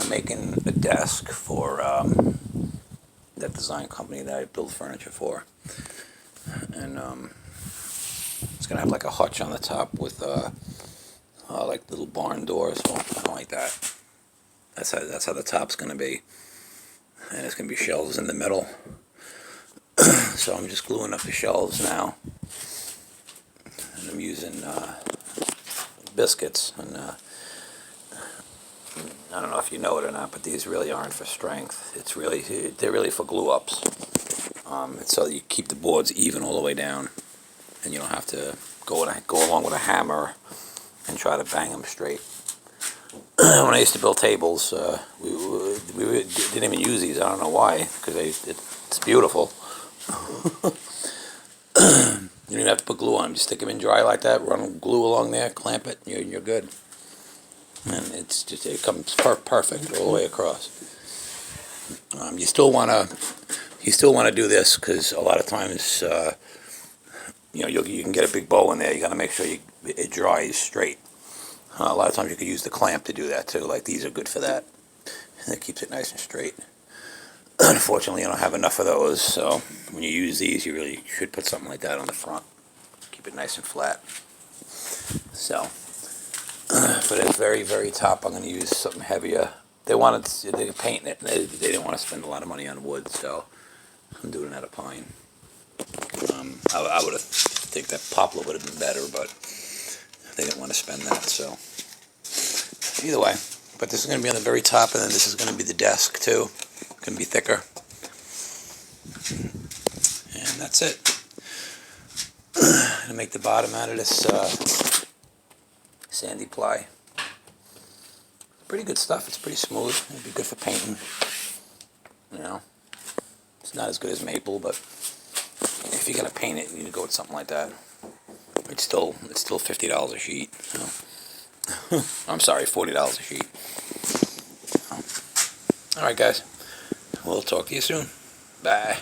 I'm making a desk for that design company that I build furniture for, and it's gonna have like a hutch on the top with like little barn doors, or something like that. That's how the top's gonna be, and it's gonna be shelves in the middle. So I'm just gluing up the shelves now, and I'm using biscuits, and I don't know if you know it or not, but these really aren't for strength. They're really for glue ups. It's so you keep the boards even all the way down, and you don't have to go along with a hammer and try to bang them straight. When I used to build tables, we didn't even use these. I don't know why, because it's beautiful. You don't even have to put glue on them. Just stick them in dry like that, run glue along there, clamp it, and you're good. And it comes perfect all the way across. You still want to do this, because a lot of times you can get a big bow in there. You got to make sure it dries straight. A lot of times you could use the clamp to do that too. Like these are good for that, and it keeps it nice and straight. Unfortunately, I don't have enough of those, so when you use these, you really should put something like that on the front. Keep it nice and flat. So, for the very, very top, I'm going to use something heavier. They paint it. They didn't want to spend a lot of money on wood, so I'm doing it out of pine. I would have think that poplar would have been better, but they didn't want to spend that. So either way, but this is going to be on the very top, and then this is going to be the desk too. It's going to be thicker, and that's it. I'm going to make the bottom out of this sandy ply. Pretty good stuff. It's pretty smooth. It'd be good for painting. You know, it's not as good as maple, but if you're gonna paint it, you need to go with something like that. It's still $50 a sheet. So. I'm sorry, $40 a sheet. All right, guys. We'll talk to you soon. Bye.